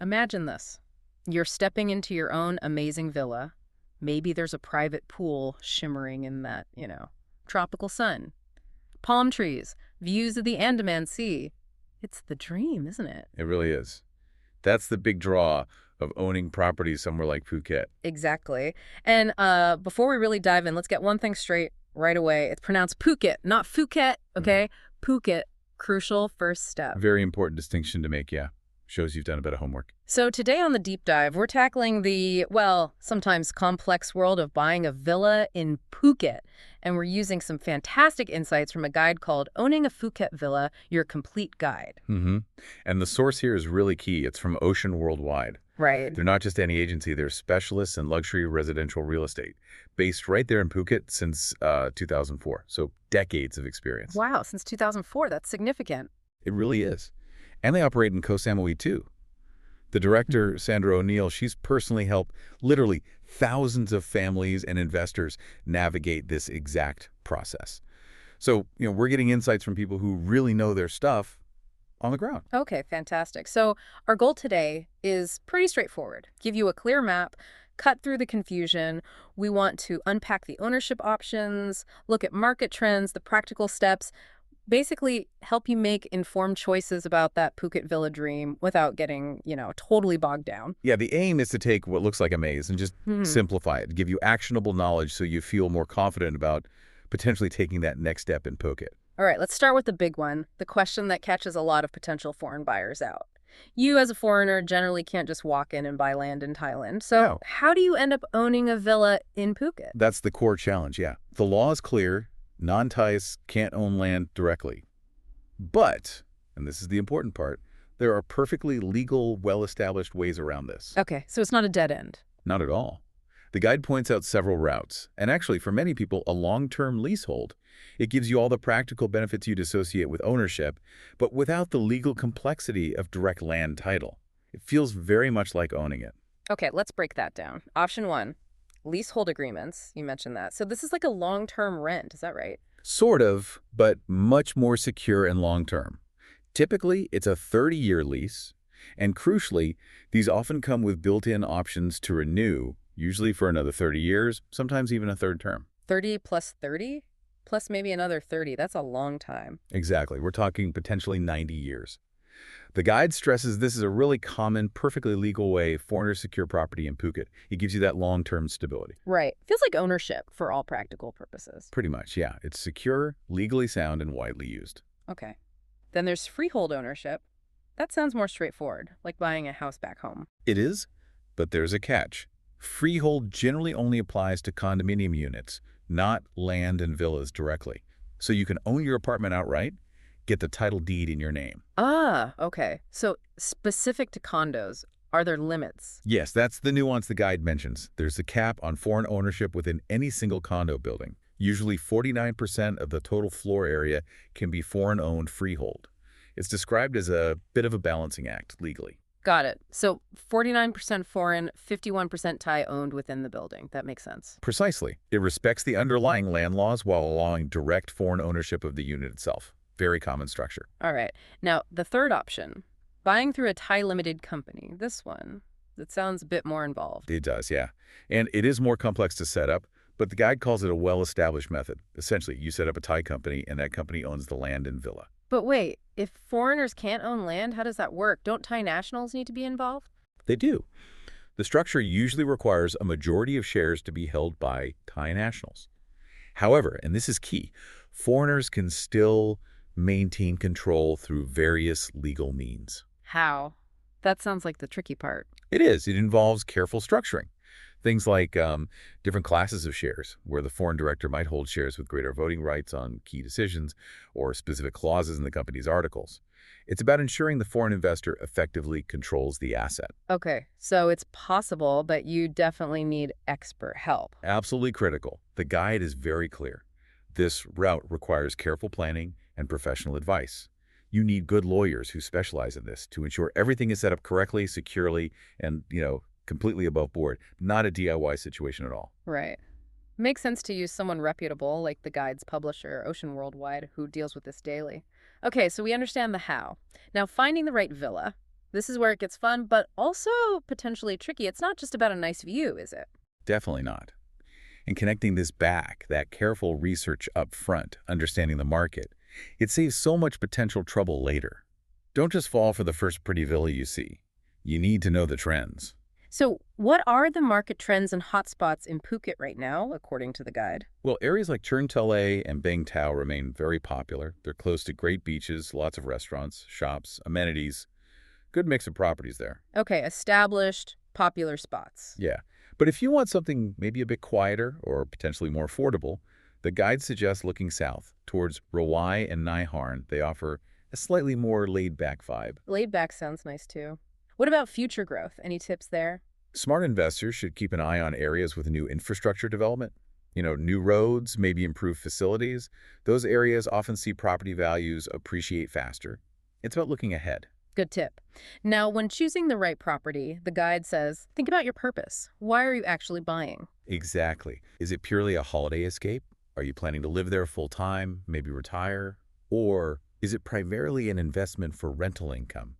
Imagine this. You're stepping into your own amazing villa. Maybe there's a private pool shimmering in that, tropical sun. Palm trees, views of the Andaman Sea. It's the dream, isn't it? It really is. That's the big draw of owning property somewhere like Phuket. Exactly. And before we really dive in, let's get one thing straight right away. It's pronounced Phuket, not Phuket, okay? Phuket, crucial first step. Very important distinction to make, yeah. Shows you've done a bit of homework. So today on the deep dive, we're tackling the, well, sometimes complex world of buying a villa in Phuket. And we're using some fantastic insights from a guide called Owning a Phuket Villa, Your Complete Guide. And the source here is really key. It's from Ocean Worldwide. Right. They're not just any agency. They're specialists in luxury residential real estate, based right there in Phuket since 2004. So decades of experience. Wow, since 2004, that's significant. It really is. And they operate in Koh Samui, too. The director, Sandra O'Neill, she's personally helped literally thousands of families and investors navigate this exact process. So, we're getting insights from people who really know their stuff on the ground. Okay, fantastic. So our goal today is pretty straightforward. Give you a clear map, cut through the confusion. We want to unpack the ownership options, look at market trends, the practical steps, basically help you make informed choices about that Phuket Villa dream without getting, totally bogged down. Yeah, the aim is to take what looks like a maze and just simplify it, give you actionable knowledge so you feel more confident about potentially taking that next step in Phuket. All right, let's start with the big one, the question that catches a lot of potential foreign buyers out. You, as a foreigner, generally can't just walk in and buy land in Thailand. So No. how do you end up owning a villa in Phuket? That's the core challenge, yeah. The law is clear. Non-Thais can't own land directly. But, and this is the important part, there are perfectly legal, well-established ways around this. Okay, so it's not a dead end. Not at all. The guide points out several routes, and actually, for many people, a long-term leasehold. It gives you all the practical benefits you'd associate with ownership, but without the legal complexity of direct land title. It feels very much like owning it. Okay, let's break that down. Option 1, leasehold agreements. You mentioned that. So this is like a long-term rent, is that right? Sort of, but much more secure and long-term. Typically, it's a 30-year lease, and crucially, these often come with built-in options to renew, usually for another 30 years, sometimes even a third term. 30 plus 30? Plus maybe another 30. That's a long time. Exactly. We're talking potentially 90 years. The guide stresses this is a really common, perfectly legal way foreigners secure property in Phuket. It gives you that long-term stability. Right. Feels like ownership for all practical purposes. Pretty much, yeah. It's secure, legally sound, and widely used. Okay. Then there's freehold ownership. That sounds more straightforward, like buying a house back home. It is, but there's a catch. Freehold generally only applies to condominium units, not land and villas directly. So you can own your apartment outright, get the title deed in your name. Ah, okay. So specific to condos, are there limits? Yes, that's the nuance the guide mentions. There's a cap on foreign ownership within any single condo building. Usually 49% of the total floor area can be foreign-owned freehold. It's described as a bit of a balancing act legally. Got it. So 49% foreign, 51% Thai owned within the building. That makes sense. Precisely. It respects the underlying land laws while allowing direct foreign ownership of the unit itself. Very common structure. All right. Now, the third option, buying through a Thai limited company. This one, that sounds a bit more involved. It does, yeah. And it is more complex to set up, but the guide calls it a well-established method. Essentially, you set up a Thai company, and that company owns the land and villa. But wait, if foreigners can't own land, how does that work? Don't Thai nationals need to be involved? They do. The structure usually requires a majority of shares to be held by Thai nationals. However, and this is key, foreigners can still maintain control through various legal means. How? That sounds like the tricky part. It is. It involves careful structuring. Things like different classes of shares, where the foreign director might hold shares with greater voting rights on key decisions or specific clauses in the company's articles. It's about ensuring the foreign investor effectively controls the asset. Okay, so it's possible, but you definitely need expert help. Absolutely critical. The guide is very clear. This route requires careful planning and professional advice. You need good lawyers who specialize in this to ensure everything is set up correctly, securely, and, completely above board. Not a DIY situation at all. Right. Makes sense to use someone reputable, like the guide's publisher, Ocean Worldwide, who deals with this daily. Okay, so we understand the how. Now, finding the right villa. This is where it gets fun, but also potentially tricky. It's not just about a nice view, is it? Definitely not. And connecting this back, that careful research up front, understanding the market, it saves so much potential trouble later. Don't just fall for the first pretty villa you see. You need to know the trends. So, what are the market trends and hotspots in Phuket right now, according to the guide? Well, areas like Chern Tele and Bang Tao remain very popular. They're close to great beaches, lots of restaurants, shops, amenities. Good mix of properties there. Okay, established, popular spots. Yeah. But if you want something maybe a bit quieter or potentially more affordable, the guide suggests looking south towards Rawai and Nai Harn. They offer a slightly more laid-back vibe. Laid back sounds nice too. What about future growth? Any tips there? Smart investors should keep an eye on areas with new infrastructure development. New roads, maybe improved facilities. Those areas often see property values appreciate faster. It's about looking ahead. Good tip. Now, when choosing the right property, the guide says, think about your purpose. Why are you actually buying? Exactly. Is it purely a holiday escape? Are you planning to live there full time, maybe retire? Or is it primarily an investment for rental income?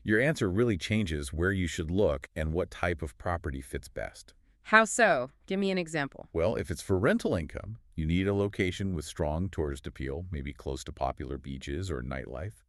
Your answer really changes where you should look and what type of property fits best. How so? Give me an example. Well, if it's for rental income, you need a location with strong tourist appeal, maybe close to popular beaches or nightlife.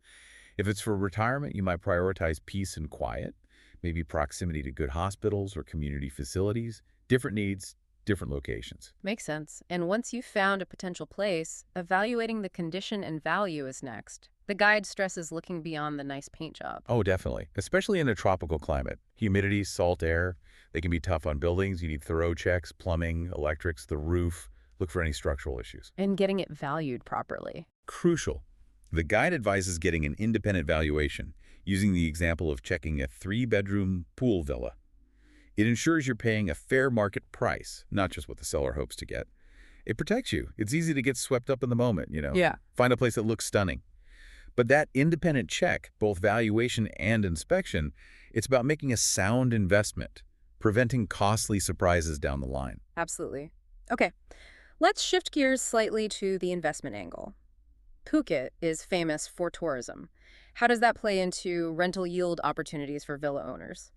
If it's for retirement, you might prioritize peace and quiet, maybe proximity to good hospitals or community facilities. Different needs, different locations. Makes sense. And once you've found a potential place, evaluating the condition and value is next. The guide stresses looking beyond the nice paint job. Oh, definitely. Especially in a tropical climate. Humidity, salt air, they can be tough on buildings. You need thorough checks, plumbing, electrics, the roof. Look for any structural issues. And getting it valued properly. Crucial. The guide advises getting an independent valuation, using the example of checking a 3-bedroom pool villa. It ensures you're paying a fair market price, not just what the seller hopes to get. It protects you. It's easy to get swept up in the moment. Yeah. Find a place that looks stunning. But that independent check, both valuation and inspection, it's about making a sound investment, preventing costly surprises down the line. Absolutely. Okay, let's shift gears slightly to the investment angle. Phuket is famous for tourism. How does that play into rental yield opportunities for villa owners?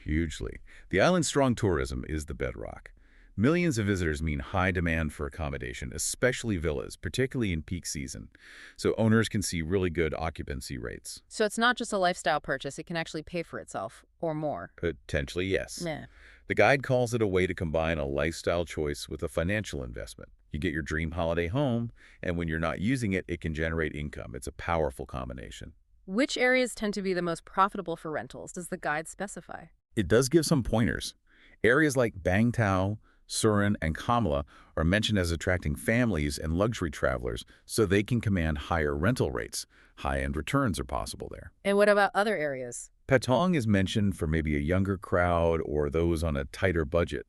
Hugely. The island's strong tourism is the bedrock. Millions of visitors mean high demand for accommodation, especially villas, particularly in peak season. So owners can see really good occupancy rates. So it's not just a lifestyle purchase, it can actually pay for itself, or more. Potentially, yes. Yeah. The guide calls it a way to combine a lifestyle choice with a financial investment. You get your dream holiday home, and when you're not using it, it can generate income. It's a powerful combination. Which areas tend to be the most profitable for rentals? Does the guide specify? It does give some pointers. Areas like Bang Tao, Surin, and Kamala are mentioned as attracting families and luxury travelers so they can command higher rental rates. High-end returns are possible there. And what about other areas? Patong is mentioned for maybe a younger crowd or those on a tighter budget,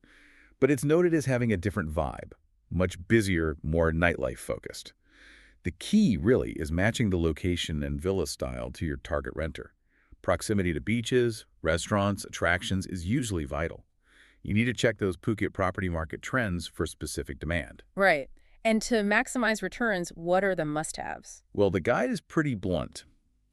but it's noted as having a different vibe, much busier, more nightlife-focused. The key, really, is matching the location and villa style to your target renter. Proximity to beaches, restaurants, attractions is usually vital. You need to check those Phuket property market trends for specific demand. Right. And to maximize returns, what are the must-haves? Well, the guide is pretty blunt.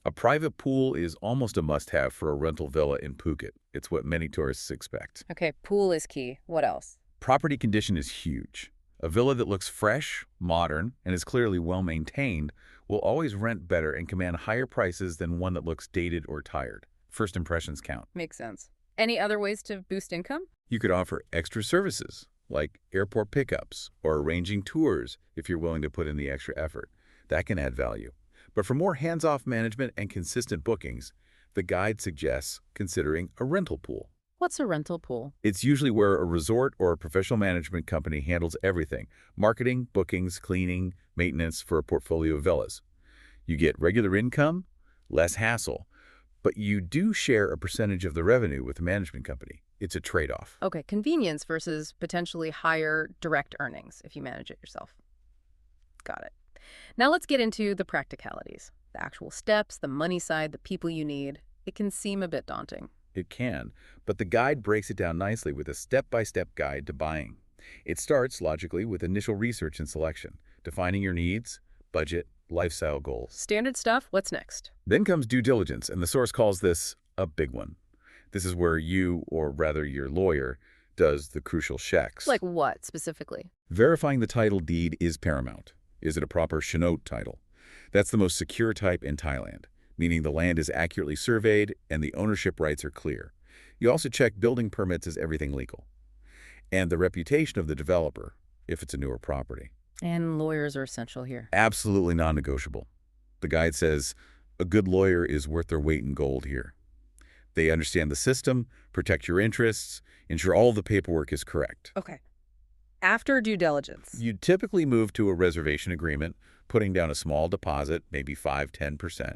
A private pool is almost a must-have for a rental villa in Phuket. It's what many tourists expect. Okay, pool is key. What else? Property condition is huge. A villa that looks fresh, modern, and is clearly well-maintained will always rent better and command higher prices than one that looks dated or tired. First impressions count. Makes sense. Any other ways to boost income? You could offer extra services, like airport pickups or arranging tours if you're willing to put in the extra effort. That can add value. But for more hands-off management and consistent bookings, the guide suggests considering a rental pool. What's a rental pool? It's usually where a resort or a professional management company handles everything: marketing, bookings, cleaning, maintenance for a portfolio of villas. You get regular income, less hassle, but you do share a percentage of the revenue with the management company. It's a trade-off. Okay, convenience versus potentially higher direct earnings if you manage it yourself. Got it. Now let's get into the practicalities. The actual steps, the money side, the people you need. It can seem a bit daunting. It can, but the guide breaks it down nicely with a step-by-step guide to buying. It starts, logically, with initial research and selection, defining your needs, budget, lifestyle goals. Standard stuff, what's next? Then comes due diligence, and the source calls this A big one. This is where you, or rather your lawyer, does the crucial checks. Like what, specifically? Verifying the title deed is paramount. Is it a proper Chinot title? That's the most secure type in Thailand, meaning the land is accurately surveyed and the ownership rights are clear. You also check building permits as everything legal. And the reputation of the developer, if it's a newer property. And lawyers are essential here. Absolutely non-negotiable. The guide says, a good lawyer is worth their weight in gold here. They understand the system, protect your interests, ensure all the paperwork is correct. Okay. After due diligence. You typically move to a reservation agreement, putting down a small deposit, maybe 5–10%.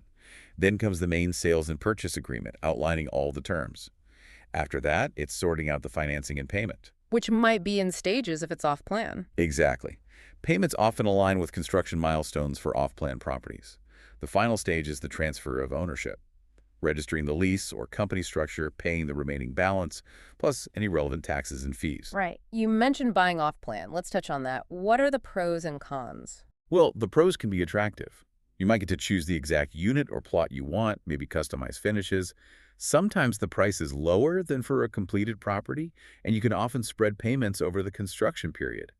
Then comes the main sales and purchase agreement, outlining all the terms. After that, it's sorting out the financing and payment. Which might be in stages if it's off-plan. Exactly. Payments often align with construction milestones for off-plan properties. The final stage is the transfer of ownership, registering the lease or company structure, paying the remaining balance, plus any relevant taxes and fees. Right. You mentioned buying off-plan. Let's touch on that. What are the pros and cons? Well, the pros can be attractive. You might get to choose the exact unit or plot you want, maybe customize finishes. Sometimes the price is lower than for a completed property, and you can often spread payments over the construction period.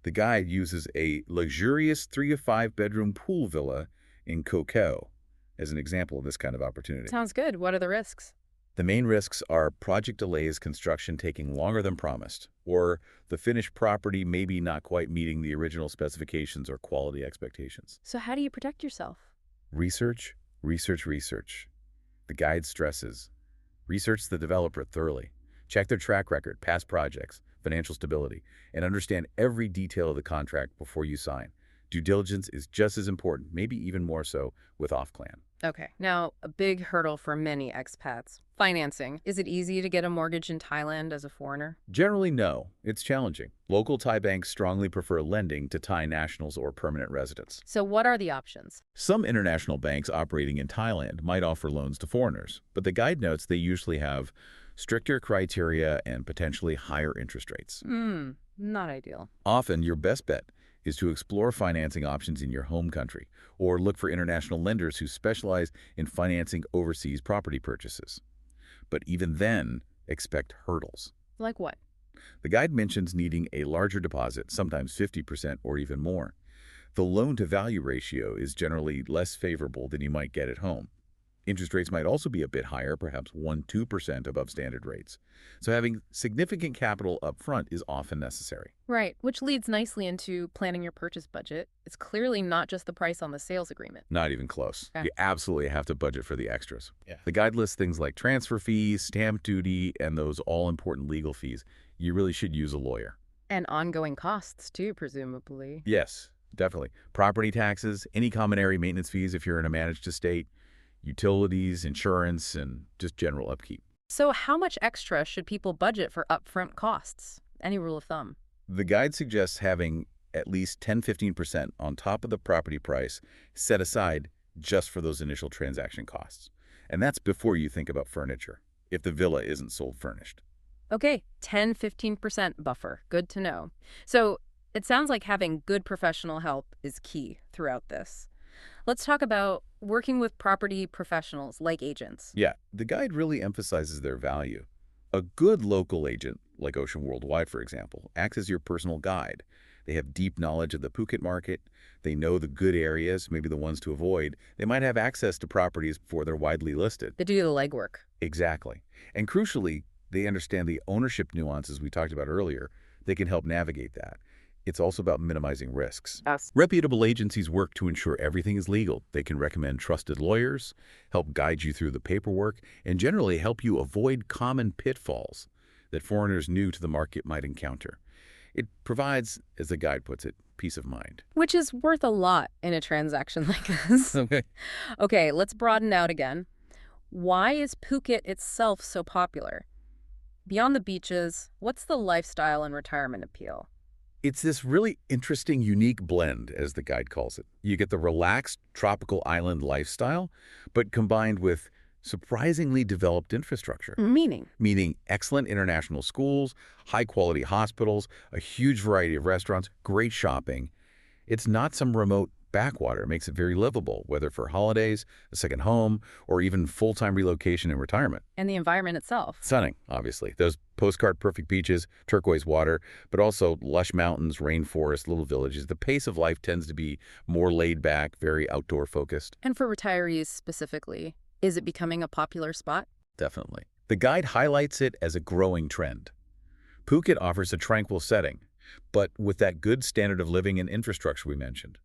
The guide uses a luxurious 3 to 5 bedroom pool villa in Phuket as an example of this kind of opportunity. Sounds good. What are the risks? The main risks are project delays, construction taking longer than promised, or the finished property maybe not quite meeting the original specifications or quality expectations. So how do you protect yourself? Research, research, research. The guide stresses, research the developer thoroughly. Check their track record, past projects, financial stability, and understand every detail of the contract before you sign. Due diligence is just as important, maybe even more so, with off-plan. Okay. Now, a big hurdle for many expats. Financing. Is it easy to get a mortgage in Thailand as a foreigner? Generally, no. It's challenging. Local Thai banks strongly prefer lending to Thai nationals or permanent residents. So what are the options? Some international banks operating in Thailand might offer loans to foreigners, but the guide notes they usually have stricter criteria and potentially higher interest rates. Not ideal. Often, your best bet is to explore financing options in your home country or look for international lenders who specialize in financing overseas property purchases. But even then, expect hurdles. Like what? The guide mentions needing a larger deposit, sometimes 50% or even more. The loan-to-value ratio is generally less favorable than you might get at home. Interest rates might also be a bit higher, perhaps 1–2% above standard rates. So having significant capital up front is often necessary. Right, which leads nicely into planning your purchase budget. It's clearly not just the price on the sales agreement. Not even close. Okay. You absolutely have to budget for the extras. The guide lists things like transfer fees, stamp duty, and those all-important legal fees. You really should use a lawyer. And ongoing costs, too, presumably. Yes, definitely. Property taxes, any common area maintenance fees if you're in a managed estate, utilities, insurance, and just general upkeep. So how much extra should people budget for upfront costs? Any rule of thumb? The guide suggests having at least 10–15% on top of the property price set aside just for those initial transaction costs. And that's before you think about furniture, if the villa isn't sold furnished. Okay, 10–15% buffer. Good to know. So it sounds like having good professional help is key throughout this. Let's talk about working with property professionals like agents. Yeah, the guide really emphasizes their value. A good local agent, like Ocean Worldwide, for example, acts as your personal guide. They have deep knowledge of the Phuket market. They know the good areas, maybe the ones to avoid. They might have access to properties before they're widely listed. They do the legwork. Exactly. And crucially, they understand the ownership nuances we talked about earlier. They can help navigate that. It's also about minimizing risks. Yes. Reputable agencies work to ensure everything is legal. They can recommend trusted lawyers, help guide you through the paperwork, and generally help you avoid common pitfalls that foreigners new to the market might encounter. It provides, as the guide puts it, peace of mind. Which is worth a lot in a transaction like this. Okay, let's broaden out again. Why is Phuket itself so popular? Beyond the beaches, what's the lifestyle and retirement appeal? It's this really interesting, unique blend, as the guide calls it. You get the relaxed, tropical island lifestyle, but combined with surprisingly developed infrastructure. Meaning excellent international schools, high-quality hospitals, a huge variety of restaurants, great shopping. It's not some remote backwater makes it very livable, whether for holidays, a second home, or even full-time relocation and retirement. And the environment itself. Stunning, obviously. Those postcard-perfect beaches, turquoise water, but also lush mountains, rainforests, little villages. The pace of life tends to be more laid back, very outdoor focused. And for retirees specifically, is it becoming a popular spot? Definitely. The guide highlights it as a growing trend. Phuket offers a tranquil setting, but with that good standard of living and infrastructure we mentioned.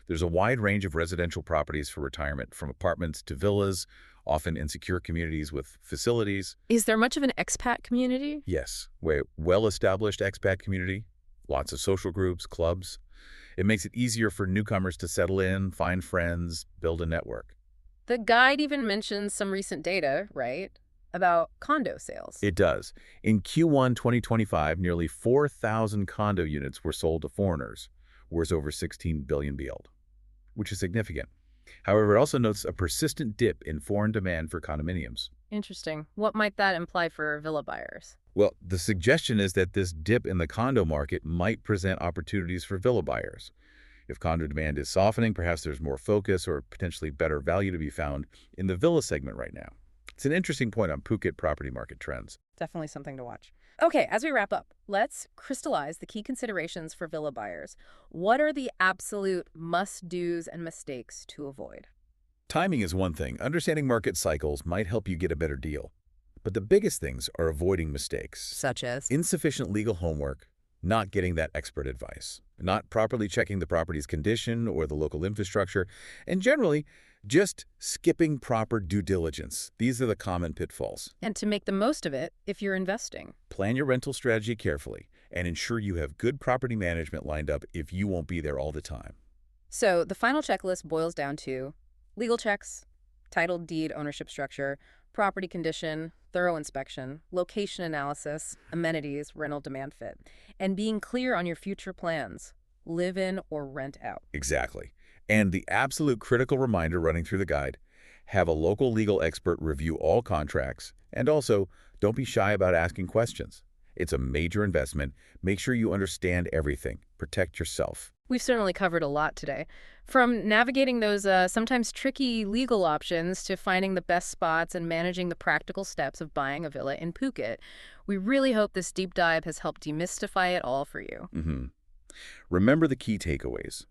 There's a wide range of residential properties for retirement, from apartments to villas, often in secure communities with facilities. Is there much of an expat community? Yes, well-established expat community, lots of social groups, clubs. It makes it easier for newcomers to settle in, find friends, build a network. The guide even mentions some recent data, right, about condo sales. It does. In Q1 2025, nearly 4,000 condo units were sold to foreigners, worth over 16 billion BL, which is significant. However, it also notes a persistent dip in foreign demand for condominiums. Interesting. What might that imply for villa buyers? Well, the suggestion is that this dip in the condo market might present opportunities for villa buyers. If condo demand is softening, perhaps there's more focus or potentially better value to be found in the villa segment right now. It's an interesting point on Phuket property market trends. Definitely something to watch. Okay, as we wrap up, let's crystallize the key considerations for villa buyers. What are the absolute must-dos and mistakes to avoid? Timing is one thing. Understanding market cycles might help you get a better deal. But the biggest things are avoiding mistakes. Such as? Insufficient legal homework, not getting that expert advice, not properly checking the property's condition or the local infrastructure, and generally, just skipping proper due diligence. These are the common pitfalls. And to make the most of it if you're investing. Plan your rental strategy carefully and ensure you have good property management lined up if you won't be there all the time. So the final checklist boils down to legal checks, title deed ownership structure, property condition, thorough inspection, location analysis, amenities, rental demand fit, and being clear on your future plans, live in or rent out. Exactly. And the absolute critical reminder running through the guide, have a local legal expert review all contracts, and also don't be shy about asking questions. It's a major investment. Make sure you understand everything. Protect yourself. We've certainly covered a lot today. From navigating those sometimes tricky legal options to finding the best spots and managing the practical steps of buying a villa in Phuket, we really hope this deep dive has helped demystify it all for you. Remember the key takeaways.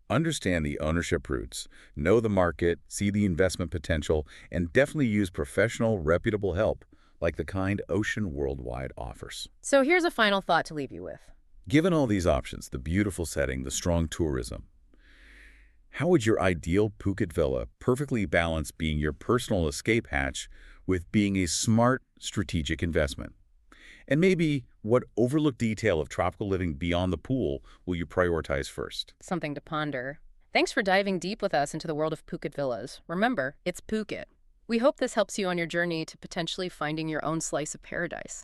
Understand the ownership routes, know the market, see the investment potential, and definitely use professional, reputable help like the kind Ocean Worldwide offers. So here's a final thought to leave you with. Given all these options, the beautiful setting, the strong tourism, how would your ideal Phuket villa perfectly balance being your personal escape hatch with being a smart, strategic investment? And maybe what overlooked detail of tropical living beyond the pool will you prioritize first? Something to ponder. Thanks for diving deep with us into the world of Phuket villas. Remember, it's Phuket. We hope this helps you on your journey to potentially finding your own slice of paradise.